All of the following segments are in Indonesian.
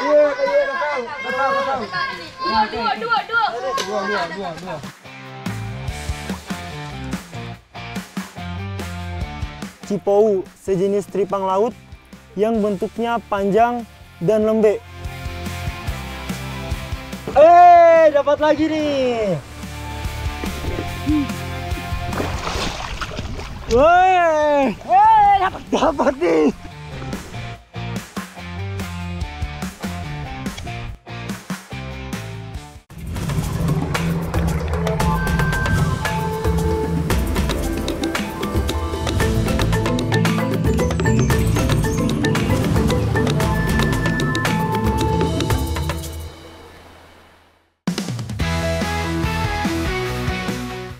Dua. Cipou, sejenis teripang laut yang bentuknya panjang dan lembek. Dapat lagi nih. Dapat nih.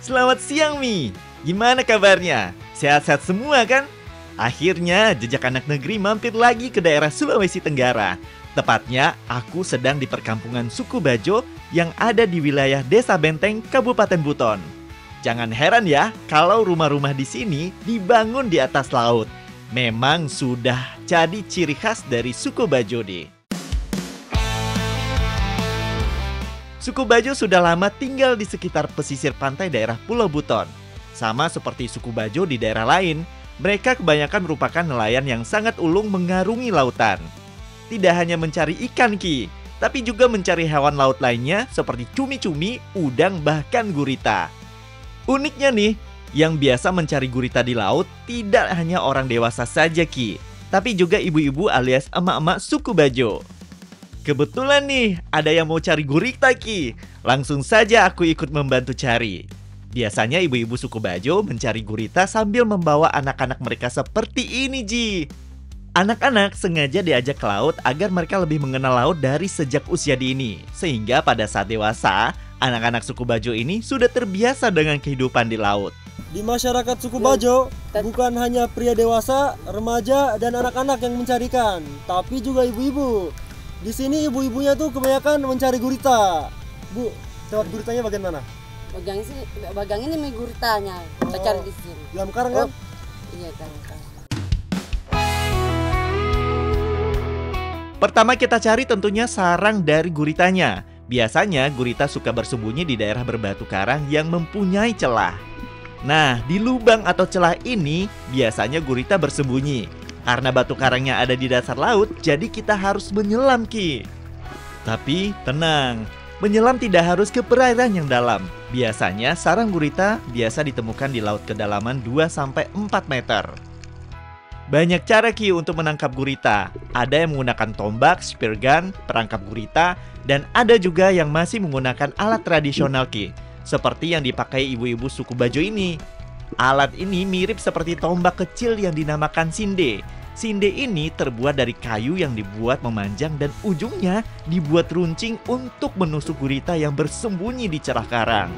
Selamat siang Mi, gimana kabarnya? Sehat-sehat semua kan? Akhirnya Jejak Anak Negeri mampir lagi ke daerah Sulawesi Tenggara. Tepatnya aku sedang di perkampungan suku Bajo yang ada di wilayah Desa Benteng, Kabupaten Buton. Jangan heran ya kalau rumah-rumah di sini dibangun di atas laut. Memang sudah jadi ciri khas dari suku Bajo deh. Suku Bajo sudah lama tinggal di sekitar pesisir pantai daerah Pulau Buton. Sama seperti suku Bajo di daerah lain, mereka kebanyakan merupakan nelayan yang sangat ulung mengarungi lautan. Tidak hanya mencari ikan Ki, tapi juga mencari hewan laut lainnya seperti cumi-cumi, udang, bahkan gurita. Uniknya nih, yang biasa mencari gurita di laut tidak hanya orang dewasa saja Ki, tapi juga ibu-ibu alias emak-emak suku Bajo. Kebetulan nih, ada yang mau cari gurita Ki. Langsung saja aku ikut membantu cari. Biasanya ibu-ibu suku Bajo mencari gurita sambil membawa anak-anak mereka seperti ini Ji. Anak-anak sengaja diajak ke laut agar mereka lebih mengenal laut dari sejak usia dini. Sehingga pada saat dewasa, anak-anak suku Bajo ini sudah terbiasa dengan kehidupan di laut. Di masyarakat suku Bajo, bukan hanya pria dewasa, remaja, dan anak-anak yang mencari ikan, tapi juga ibu-ibu. Di sini ibu-ibunya tuh kebanyakan mencari gurita. Bu, tempat guritanya bagian mana? Bagian ini mie guritanya. Kita cari di sini. Dalam karang kan? Iya, karang. Pertama kita cari tentunya sarang dari guritanya. Biasanya gurita suka bersembunyi di daerah berbatu karang yang mempunyai celah. Nah, di lubang atau celah ini biasanya gurita bersembunyi. Karena batu karangnya ada di dasar laut, jadi kita harus menyelam Ki. Tapi tenang, menyelam tidak harus ke perairan yang dalam. Biasanya sarang gurita biasa ditemukan di laut kedalaman 2-4 meter. Banyak cara Ki untuk menangkap gurita. Ada yang menggunakan tombak, spear gun, perangkap gurita, dan ada juga yang masih menggunakan alat tradisional Ki, seperti yang dipakai ibu-ibu suku Bajo ini. Alat ini mirip seperti tombak kecil yang dinamakan sinde. Sinde ini terbuat dari kayu yang dibuat memanjang dan ujungnya dibuat runcing untuk menusuk gurita yang bersembunyi di celah karang.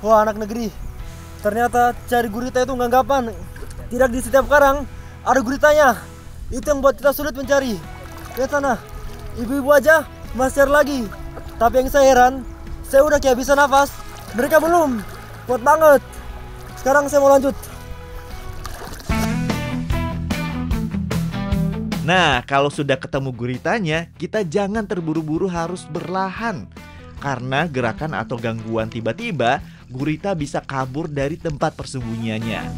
Wah, anak negeri. Ternyata cari gurita itu nggak gampang. Tidak di setiap karang ada guritanya. Itu yang buat kita sulit mencari. Lihat sana, ibu-ibu aja masih cari lagi. Tapi yang saya heran, saya udah kayak bisa nafas. Mereka belum. Kuat banget. Sekarang saya mau lanjut. Nah, kalau sudah ketemu guritanya, kita jangan terburu-buru, harus berlahan. Karena gerakan atau gangguan tiba-tiba, gurita bisa kabur dari tempat persembunyiannya.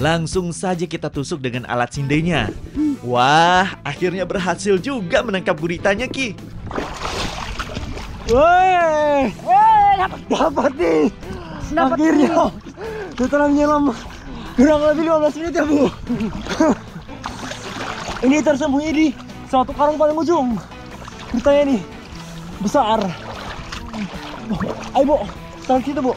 Langsung saja kita tusuk dengan alat sindenya. Wah, akhirnya berhasil juga menangkap guritanya Ki. Woi, dapat nih. Akhirnya setelah menyelam kurang lebih 15 menit ya Bu. Ini tersembunyi di satu karung paling ujung. Guritanya nih besar. Ayo Bu, taruh situ Bu.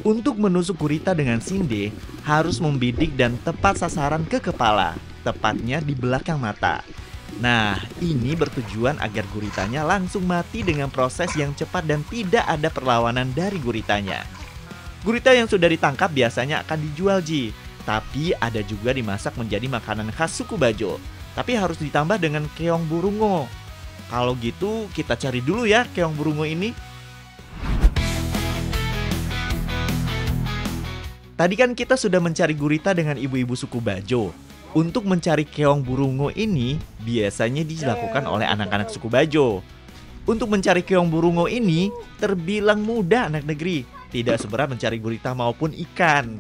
Untuk menusuk gurita dengan sinde, harus membidik dan tepat sasaran ke kepala, tepatnya di belakang mata. Nah, ini bertujuan agar guritanya langsung mati dengan proses yang cepat dan tidak ada perlawanan dari guritanya. Gurita yang sudah ditangkap biasanya akan dijual Ji, tapi ada juga dimasak menjadi makanan khas suku Bajo. Tapi harus ditambah dengan keong burungo. Kalau gitu kita cari dulu ya keong burungo ini. Tadi kan kita sudah mencari gurita dengan ibu-ibu suku Bajo. Untuk mencari keong burungo ini biasanya dilakukan oleh anak-anak suku Bajo. Untuk mencari keong burungo ini terbilang mudah anak negeri, tidak seberat mencari gurita maupun ikan.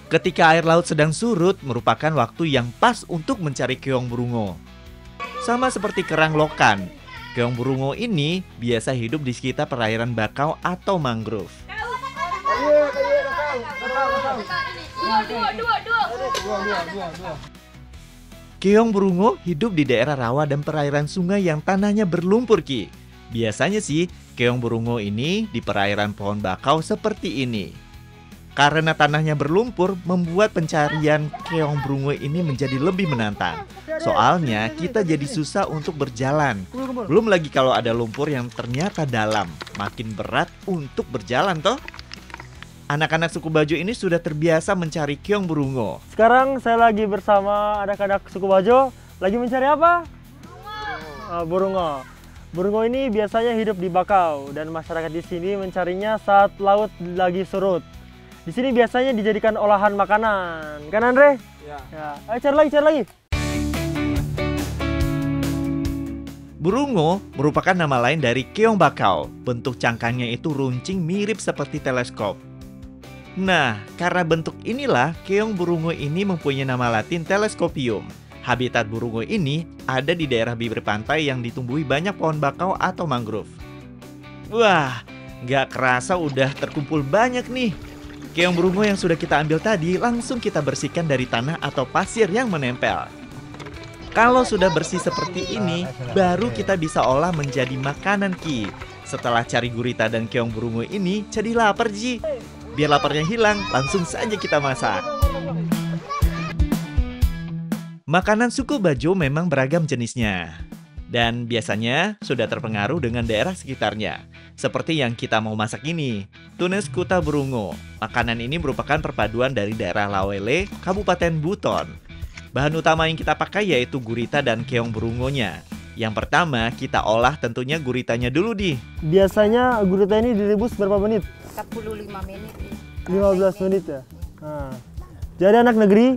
Ketika air laut sedang surut merupakan waktu yang pas untuk mencari keong burungo. Sama seperti kerang lokan, keong burungo ini biasa hidup di sekitar perairan bakau atau mangrove. Keong burungo hidup di daerah rawa dan perairan sungai yang tanahnya berlumpur, Ki. Biasanya sih, keong burungo ini di perairan pohon bakau seperti ini. Karena tanahnya berlumpur, membuat pencarian keong burungo ini menjadi lebih menantang. Soalnya, kita jadi susah untuk berjalan. Belum lagi kalau ada lumpur yang ternyata dalam, makin berat untuk berjalan toh. Anak-anak suku Bajo ini sudah terbiasa mencari keong burungo. Sekarang saya lagi bersama anak-anak suku Bajo. Lagi mencari apa? Burungo. Burungo ini biasanya hidup di bakau dan masyarakat di sini mencarinya saat laut lagi surut. Di sini biasanya dijadikan olahan makanan. Kan Andre? Ya. Ayo cari lagi. Burungo merupakan nama lain dari keong bakau. Bentuk cangkangnya itu runcing mirip seperti teleskop. Nah, karena bentuk inilah keong burungo ini mempunyai nama latin Telescopium. Habitat burungo ini ada di daerah bibir pantai yang ditumbuhi banyak pohon bakau atau mangrove. Wah, nggak kerasa udah terkumpul banyak nih. Keong burungo yang sudah kita ambil tadi langsung kita bersihkan dari tanah atau pasir yang menempel. Kalau sudah bersih seperti ini, baru kita bisa olah menjadi makanan, Ki. Setelah cari gurita dan keong burungo ini, jadi lapar, Ji. Biar laparnya hilang, langsung saja kita masak. Makanan suku Bajo memang beragam jenisnya. Dan biasanya sudah terpengaruh dengan daerah sekitarnya. Seperti yang kita mau masak ini, tunas kuta burungo. Makanan ini merupakan perpaduan dari daerah Lawele, Kabupaten Buton. Bahan utama yang kita pakai yaitu gurita dan keong burungonya. Yang pertama kita olah tentunya guritanya dulu di. Biasanya gurita ini direbus berapa menit? 45 menit. 15 menit ya. Nah, jadi anak negeri,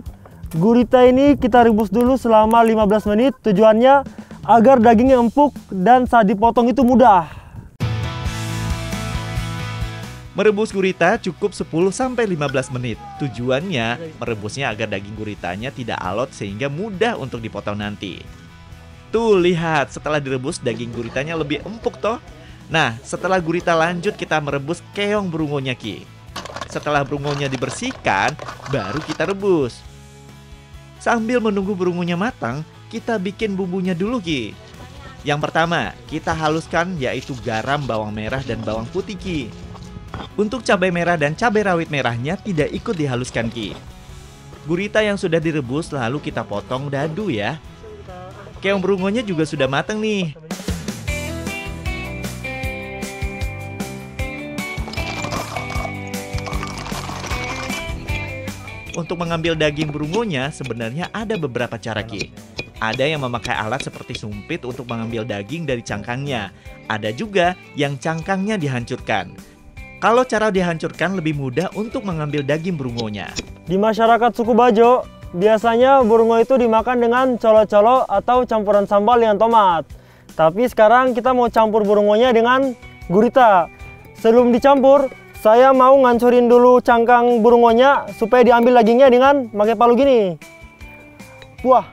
gurita ini kita rebus dulu selama 15 menit. Tujuannya agar dagingnya empuk dan saat dipotong itu mudah. Merebus gurita cukup 10-15 menit. Tujuannya merebusnya agar daging guritanya tidak alot sehingga mudah untuk dipotong nanti. Tuh lihat, setelah direbus daging guritanya lebih empuk toh. Nah, setelah gurita lanjut kita merebus keong burungonya, Ki. Setelah burungonya dibersihkan, baru kita rebus. Sambil menunggu burungonya matang, kita bikin bumbunya dulu, Ki. Yang pertama, kita haluskan yaitu garam, bawang merah, dan bawang putih, Ki. Untuk cabai merah dan cabai rawit merahnya tidak ikut dihaluskan, Ki. Gurita yang sudah direbus lalu kita potong dadu ya. Keong burungonya juga sudah matang nih. Untuk mengambil daging burungonya sebenarnya ada beberapa cara, Ki. Ada yang memakai alat seperti sumpit untuk mengambil daging dari cangkangnya. Ada juga yang cangkangnya dihancurkan. Kalau cara dihancurkan lebih mudah untuk mengambil daging burungonya. Di masyarakat suku Bajo, biasanya burungo itu dimakan dengan colo-colo atau campuran sambal dengan tomat. Tapi sekarang kita mau campur burungonya dengan gurita. Sebelum dicampur, saya mau ngancurin dulu cangkang burungonya supaya diambil dagingnya dengan pakai palu gini. Wah.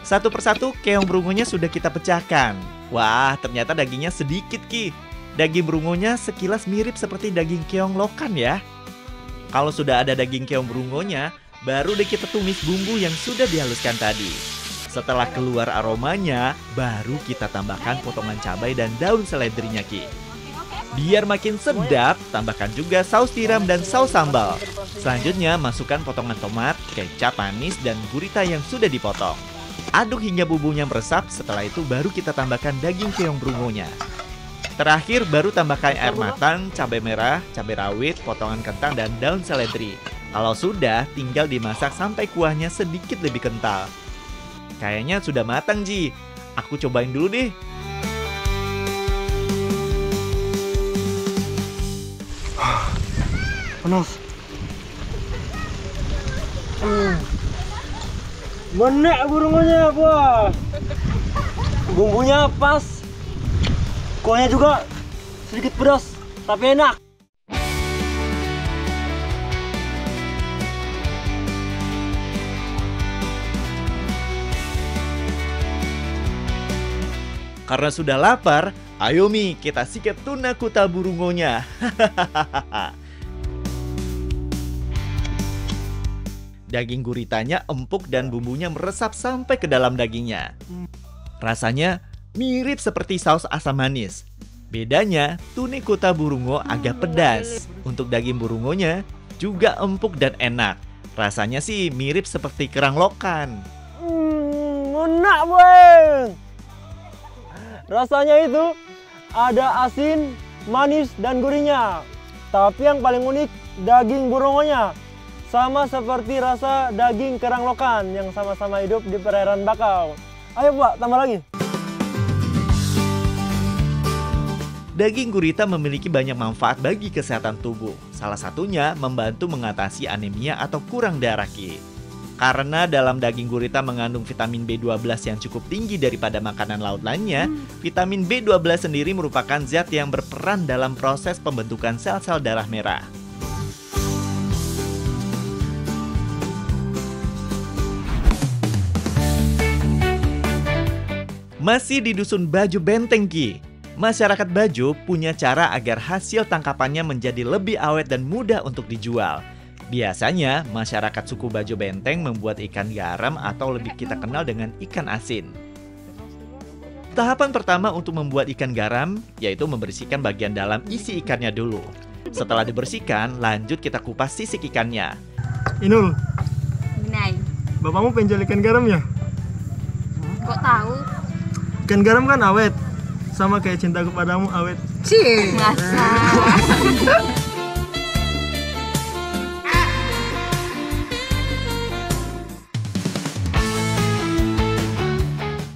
Satu persatu keong burungonya sudah kita pecahkan. Wah, ternyata dagingnya sedikit, Ki. Daging burungonya sekilas mirip seperti daging keong lokan ya. Kalau sudah ada daging keong burungonya, baru deh kita tumis bumbu yang sudah dihaluskan tadi. Setelah keluar aromanya, baru kita tambahkan potongan cabai dan daun seledrinya, Ki. Biar makin sedap, tambahkan juga saus tiram dan saus sambal. Selanjutnya, masukkan potongan tomat, kecap manis, dan gurita yang sudah dipotong. Aduk hingga bumbunya meresap, setelah itu baru kita tambahkan daging keong burungonya. Terakhir baru tambahkan air matang, cabai merah, cabai rawit, potongan kentang, dan daun seledri. Kalau sudah, tinggal dimasak sampai kuahnya sedikit lebih kental. Kayaknya sudah matang, Ji. Aku cobain dulu deh. Panas. Menek burungnya, buah. Bumbunya pas. Kuahnya juga sedikit pedas, tapi enak. Karena sudah lapar, ayo Mi, kita sikat tuna kuta burungonya. Daging guritanya empuk dan bumbunya meresap sampai ke dalam dagingnya. Rasanya mirip seperti saus asam manis. Bedanya, tuna kuta burungo agak pedas. Untuk daging burungonya juga empuk dan enak. Rasanya sih mirip seperti kerang lokan. Enak, Bang. Rasanya itu ada asin, manis, dan gurihnya. Tapi yang paling unik, daging burungonya. Sama seperti rasa daging kerang lokan yang sama-sama hidup di perairan bakau. Ayo, Pak, tambah lagi. Daging gurita memiliki banyak manfaat bagi kesehatan tubuh. Salah satunya membantu mengatasi anemia atau kurang darah, Ki. Karena dalam daging gurita mengandung vitamin B12 yang cukup tinggi daripada makanan laut lainnya, vitamin B12 sendiri merupakan zat yang berperan dalam proses pembentukan sel-sel darah merah. Masih di Dusun Bajo Benteng, Ki. Masyarakat Bajo punya cara agar hasil tangkapannya menjadi lebih awet dan mudah untuk dijual. Biasanya, masyarakat suku Bajo Benteng membuat ikan garam atau lebih kita kenal dengan ikan asin. Tahapan pertama untuk membuat ikan garam, yaitu membersihkan bagian dalam isi ikannya dulu. Setelah dibersihkan, lanjut kita kupas sisik ikannya. Inul, Nai, bapakmu penjual ikan garam ya? kok tahu? Ikan garam kan awet, sama kayak cintaku padamu awet. Cih, masa.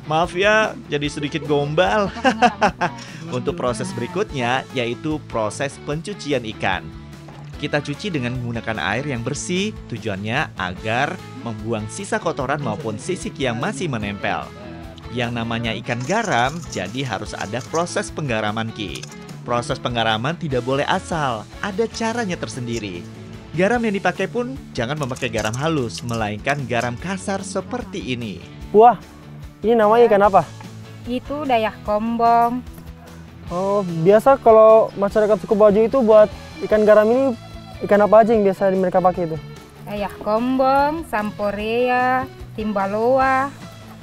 Maaf ya, jadi sedikit gombal. Untuk proses berikutnya, yaitu proses pencucian ikan. Kita cuci dengan menggunakan air yang bersih, tujuannya agar membuang sisa kotoran maupun sisik yang masih menempel. Yang namanya ikan garam, jadi harus ada proses penggaraman, Ki. Proses penggaraman tidak boleh asal, ada caranya tersendiri. Garam yang dipakai pun jangan memakai garam halus, melainkan garam kasar seperti ini. Wah, ini namanya ikan apa? Itu dayak kombong. Oh, biasa kalau masyarakat suku Bajo itu buat ikan garam ini, ikan apa aja yang biasa mereka pakai itu? Dayak kombong, samporea, timbaloa,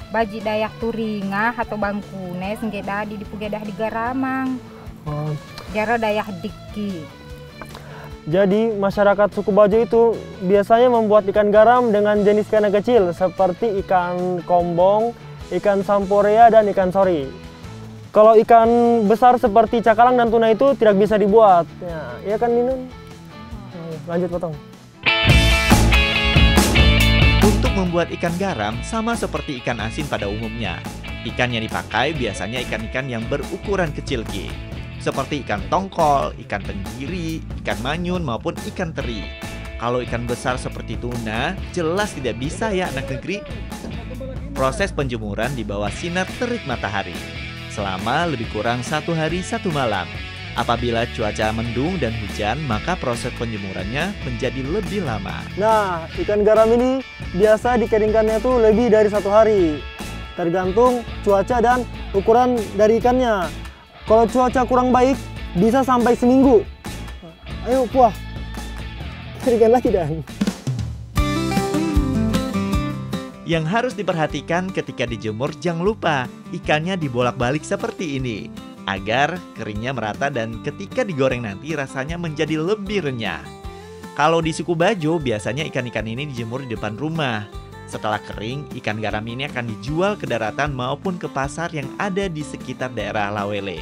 baji dayak turinga atau bangkune senggeda di pugedah di garamang. Oh. Jara dayak diki. Jadi masyarakat suku Bajo itu biasanya membuat ikan garam dengan jenis ikan yang kecil seperti ikan kombong, ikan samporea, dan ikan sori. Kalau ikan besar seperti cakalang dan tuna itu tidak bisa dibuat. Ya kan, Ninun? Lanjut potong. Untuk membuat ikan garam sama seperti ikan asin pada umumnya. Ikan yang dipakai biasanya ikan-ikan yang berukuran kecil, Ki. Seperti ikan tongkol, ikan tenggiri, ikan manyun maupun ikan teri. Kalau ikan besar seperti tuna, jelas tidak bisa ya anak negeri. Proses penjemuran di bawah sinar terik matahari selama lebih kurang 1 hari 1 malam. Apabila cuaca mendung dan hujan, maka proses penjemurannya menjadi lebih lama. Nah, ikan garam ini biasa dikeringkannya tuh lebih dari 1 hari. Tergantung cuaca dan ukuran dari ikannya. Kalau cuaca kurang baik, bisa sampai seminggu. Ayo, Puah. Keringkan lagi dan. Yang harus diperhatikan ketika dijemur, jangan lupa ikannya dibolak-balik seperti ini agar keringnya merata dan ketika digoreng nanti rasanya menjadi lebih renyah. Kalau di suku Bajo biasanya ikan-ikan ini dijemur di depan rumah. Setelah kering, ikan garam ini akan dijual ke daratan maupun ke pasar yang ada di sekitar daerah Lawele.